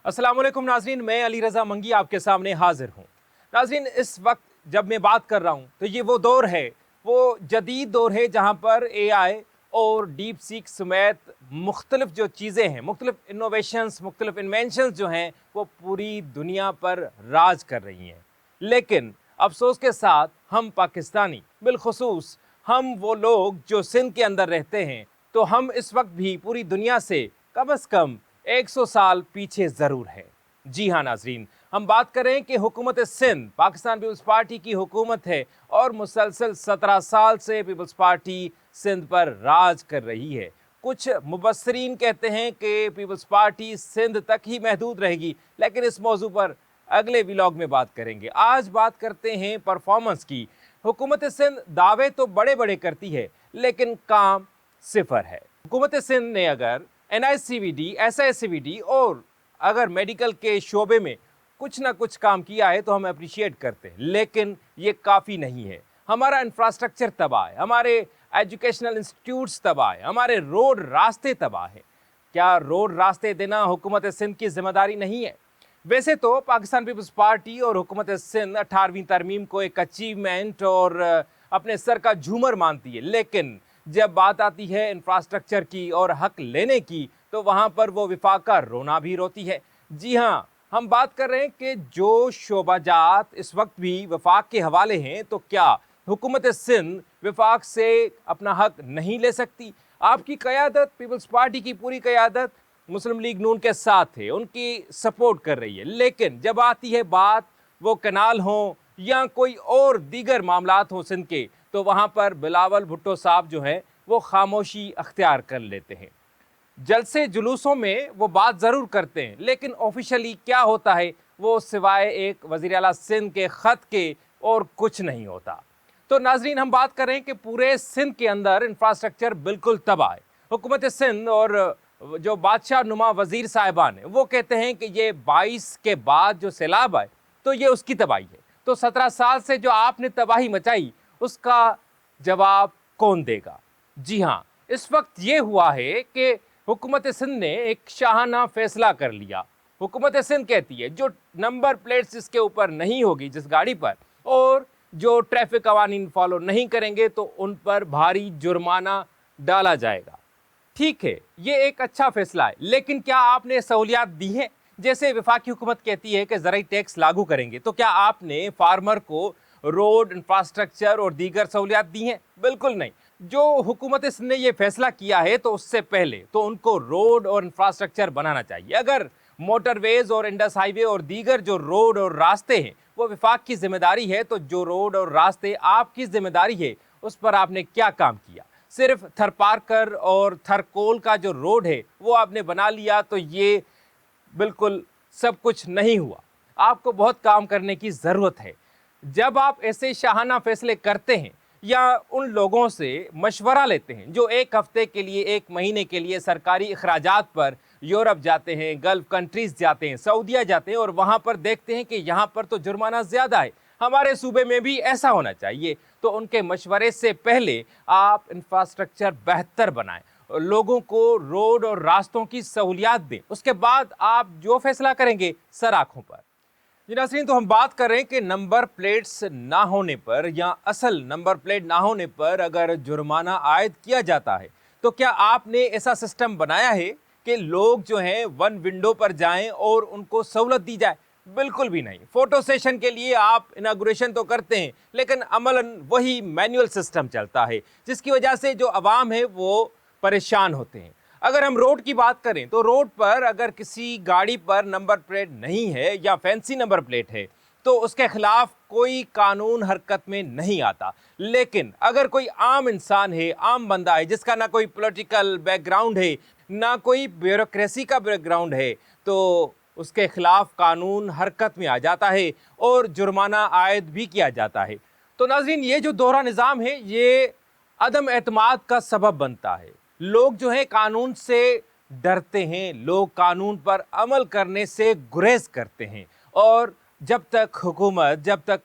अस्सलाम वालेकुम नाजरीन, मैं अली रज़ा मंगी आपके सामने हाजिर हूँ। नाजरीन, इस वक्त जब मैं बात कर रहा हूँ तो ये वो दौर है, वो जदीद दौर है जहाँ पर AI और डीप सीक समेत मुख्तलिफ जो चीज़ें हैं, मुख्तलिफ इनोवेशंस, मुख्तलिफ इन्वेंशंस जो हैं वो पूरी दुनिया पर राज कर रही हैं। लेकिन अफसोस के साथ हम पाकिस्तानी, बिलखुसूस हम वो लोग जो सिंध के अंदर रहते हैं, तो हम इस वक्त भी पूरी दुनिया से कम अज़ कम 100 साल पीछे ज़रूर है। जी हाँ नाजरीन, हम बात करें कि हुकूमत सिंध पाकिस्तान पीपल्स पार्टी की हुकूमत है और मुसलसल 17 साल से पीपल्स पार्टी सिंध पर राज कर रही है। कुछ मुबस्सरीन कहते हैं कि पीपल्स पार्टी सिंध तक ही महदूद रहेगी, लेकिन इस मौजू पर अगले व्लॉग में बात करेंगे। आज बात करते हैं परफॉर्मेंस की। हुकूमत सिंध दावे तो बड़े बड़े करती है, लेकिन काम सिफर है। हुकूमत सिंध ने अगर NICVD, SICVD और अगर मेडिकल के शोबे में कुछ ना कुछ काम किया है तो हम अप्रिशिएट करते हैं, लेकिन ये काफ़ी नहीं है। हमारा इंफ्रास्ट्रक्चर तबाह है, हमारे एजुकेशनल इंस्टीट्यूट्स तबाह है, हमारे रोड रास्ते तबाह हैं। क्या रोड रास्ते देना हुकूमत सिंध की जिम्मेदारी नहीं है? वैसे तो पाकिस्तान पीपल्स पार्टी और हुकूमत सिंध 18वीं तरमीम को एक अचीवमेंट और अपने सर का झूमर मानती है, लेकिन जब बात आती है इंफ्रास्ट्रक्चर की और हक लेने की तो वहाँ पर वो विफाक का रोना भी रोती है। जी हाँ, हम बात कर रहे हैं कि जो शोबाजात इस वक्त भी वफाक के हवाले हैं, तो क्या हुकूमत सिंध वफाक से अपना हक नहीं ले सकती? आपकी क़यादत, पीपल्स पार्टी की पूरी क़यादत मुस्लिम लीग नून के साथ है, उनकी सपोर्ट कर रही है, लेकिन जब आती है बात वो कनाल हों या कोई और दीगर मामलात हों सिंध के, तो वहाँ पर बिलावल भुट्टो साहब जो हैं वो खामोशी अख्तियार कर लेते हैं। जलसे जुलूसों में वो बात ज़रूर करते हैं, लेकिन ऑफिशियली क्या होता है वो सिवाय एक वज़ीर आला सिंध के ख़त के और कुछ नहीं होता। तो नाजरीन, हम बात कर रहे हैं कि पूरे सिंध के अंदर इंफ्रास्ट्रक्चर बिल्कुल तबाह है। हुकूमत सिंध और जो बादशाह नुमा वज़ीर साहिबान है वो कहते हैं कि ये 22 के बाद जो सैलाब आए तो ये उसकी तबाही है। तो 17 साल से जो आपने तबाही मचाई उसका जवाब कौन देगा? जी हाँ, इस वक्त ये हुआ है कि हुकूमत सिंध ने एक शाहाना फैसला कर लिया। हुकूमत सिंध कहती है जो नंबर प्लेट्स इसके ऊपर नहीं होगी जिस गाड़ी पर, और जो ट्रैफिक कवानीन फॉलो नहीं करेंगे तो उन पर भारी जुर्माना डाला जाएगा। ठीक है, ये एक अच्छा फैसला है, लेकिन क्या आपने सहूलियात दी हैं? जैसे वफाकी हुकूमत कहती है कि ज़राई टैक्स लागू करेंगे, तो क्या आपने फार्मर को रोड, इंफ्रास्ट्रक्चर और दीगर सहूलियात दी हैं? बिल्कुल नहीं। जो हुकूमत ने ये फैसला किया है तो उससे पहले तो उनको रोड और इंफ्रास्ट्रक्चर बनाना चाहिए। अगर मोटरवेज और इंडस हाईवे और दीगर जो रोड और रास्ते हैं वो वफाक की जिम्मेदारी है, तो जो रोड और रास्ते आपकी जिम्मेदारी है उस पर आपने क्या काम किया? सिर्फ थरपारकर और थरकोल का जो रोड है वो आपने बना लिया, तो ये बिल्कुल सब कुछ नहीं हुआ। आपको बहुत काम करने की ज़रूरत है। जब आप ऐसे शाहाना फैसले करते हैं या उन लोगों से मशवरा लेते हैं जो एक हफ्ते के लिए, एक महीने के लिए सरकारी अखराजात पर यूरोप जाते हैं, गल्फ़ कंट्रीज़ जाते हैं, सऊदीया जाते हैं और वहाँ पर देखते हैं कि यहाँ पर तो जुर्माना ज़्यादा है, हमारे सूबे में भी ऐसा होना चाहिए, तो उनके मशवरे से पहले आप इंफ्रास्ट्रक्चर बेहतर बनाएं, लोगों को रोड और रास्तों की सहूलियात दें, उसके बाद आप जो फैसला करेंगे सर आँखों पर। जी नाज़रीन, तो हम बात कर रहे हैं कि नंबर प्लेट्स ना होने पर या असल नंबर प्लेट ना होने पर अगर जुर्माना आयद किया जाता है, तो क्या आपने ऐसा सिस्टम बनाया है कि लोग जो हैं वन विंडो पर जाएं और उनको सहूलत दी जाए? बिल्कुल भी नहीं। फोटो सेशन के लिए आप इनागुरेशन तो करते हैं, लेकिन अमलन वही मैनुअल सिस्टम चलता है, जिसकी वजह से जो अवाम है वो परेशान होते हैं। अगर हम रोड की बात करें तो रोड पर अगर किसी गाड़ी पर नंबर प्लेट नहीं है या फैंसी नंबर प्लेट है तो उसके खिलाफ कोई कानून हरकत में नहीं आता, लेकिन अगर कोई आम इंसान है, आम बंदा है जिसका ना कोई पॉलिटिकल बैकग्राउंड है ना कोई ब्यूरोक्रेसी का बैकग्राउंड है, तो उसके खिलाफ कानून हरकत में आ जाता है और जुर्माना आयद भी किया जाता है। तो नाज़रीन, ये जो दोहरा निज़ाम है ये अदम एतमाद का सबब बनता है। लोग जो है कानून से डरते हैं, लोग कानून पर अमल करने से गुरेज करते हैं, और जब तक हुकूमत, जब तक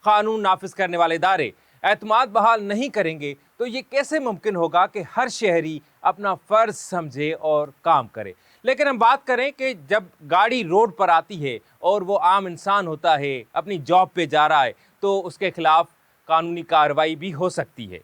कानून नाफिज करने वाले इदारे एतमाद बहाल नहीं करेंगे तो ये कैसे मुमकिन होगा कि हर शहरी अपना फ़र्ज समझे और काम करे। لیکن ہم بات کریں کہ جب گاڑی روڈ پر آتی ہے اور وہ عام انسان ہوتا ہے، اپنی جاب پہ جا رہا ہے، تو اس کے خلاف قانونی کارروائی بھی ہو سکتی ہے،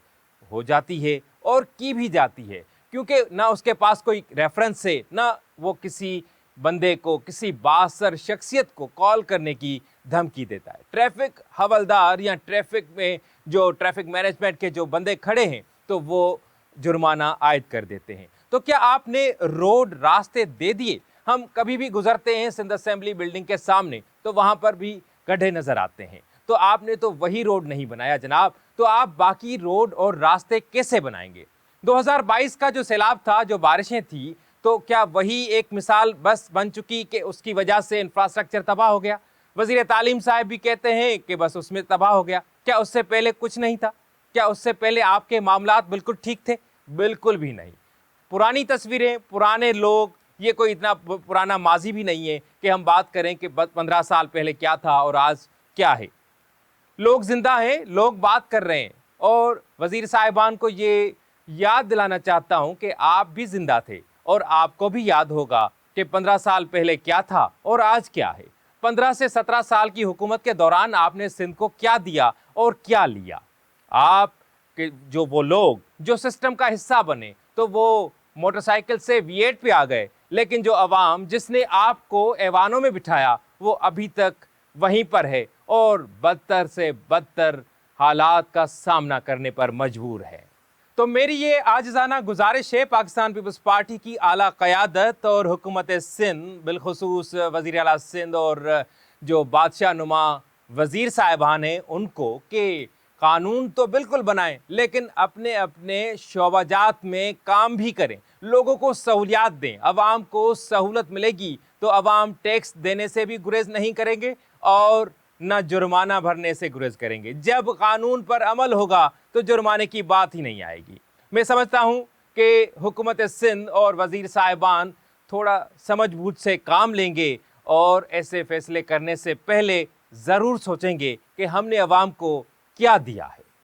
ہو جاتی ہے اور کی بھی جاتی ہے، کیونکہ نہ اس کے پاس کوئی ریفرنس ہے، نہ وہ کسی بندے کو، کسی بااثر شخصیت کو کال کرنے کی دھمکی دیتا ہے۔ ٹریفک حوالدار یا ٹریفک میں جو ٹریفک مینجمنٹ کے جو بندے کھڑے ہیں تو وہ جرمانہ عائد کر دیتے ہیں۔ تو کیا آپ نے روڈ راستے دے دیے؟ ہم کبھی بھی گزرتے ہیں سندھ اسمبلی بلڈنگ کے سامنے تو وہاں پر بھی گڈھے نظر آتے ہیں، تو آپ نے تو وہی روڈ نہیں بنایا جناب، تو آپ باقی روڈ اور راستے کیسے بنائیں گے؟ 2022 کا جو سیلاب تھا، جو بارشیں تھیں، تو کیا وہی ایک مثال بس بن چکی کہ اس کی وجہ سے انفراسٹرکچر تباہ ہو گیا؟ وزیر تعلیم صاحب بھی کہتے ہیں کہ بس اس میں تباہ ہو گیا۔ کیا اس سے پہلے کچھ نہیں تھا؟ کیا اس سے پہلے آپ کے معاملات بالکل ٹھیک تھے؟ بالکل بھی نہیں۔ پرانی تصویریں، پرانے لوگ، یہ کوئی اتنا پرانا ماضی بھی نہیں ہے کہ ہم بات کریں کہ 15 سال پہلے کیا تھا اور آج کیا ہے۔ لوگ زندہ ہیں، لوگ بات کر رہے ہیں، اور وزیر صاحبان کو یہ یاد دلانا چاہتا ہوں کہ آپ بھی زندہ تھے اور آپ کو بھی یاد ہوگا کہ 15 سال پہلے کیا تھا اور آج کیا ہے۔ 15 سے 17 سال کی حکومت کے دوران آپ نے سندھ کو کیا دیا اور کیا لیا؟ آپ کے جو وہ لوگ جو سسٹم کا حصہ بنے تو وہ موٹر سائیکل سے V8 پہ آ گئے، لیکن جو عوام جس نے آپ کو ایوانوں میں بٹھایا وہ ابھی تک وہیں پر ہے اور بدتر سے بدتر حالات کا سامنا کرنے پر مجبور ہے۔ تو میری یہ عاجزانہ گزارش ہے پاکستان پیپلز پارٹی کی اعلیٰ قیادت اور حکومت سندھ، بالخصوص وزیر اعلیٰ سندھ اور جو بادشاہ نما وزیر صاحبان ہیں ان کو، کہ قانون تو بالکل بنائیں لیکن اپنے اپنے شعبہ جات میں کام بھی کریں، لوگوں کو سہولیات دیں۔ عوام کو سہولت ملے گی تو عوام ٹیکس دینے سے بھی گریز نہیں کریں گے اور نہ جرمانہ بھرنے سے گریز کریں گے۔ جب قانون پر عمل ہوگا تو جرمانے کی بات ہی نہیں آئے گی۔ میں سمجھتا ہوں کہ حکومت سندھ اور وزیر صاحبان تھوڑا سمجھ بوجھ سے کام لیں گے اور ایسے فیصلے کرنے سے پہلے ضرور سوچیں گے کہ ہم نے عوام کو کیا دیا ہے۔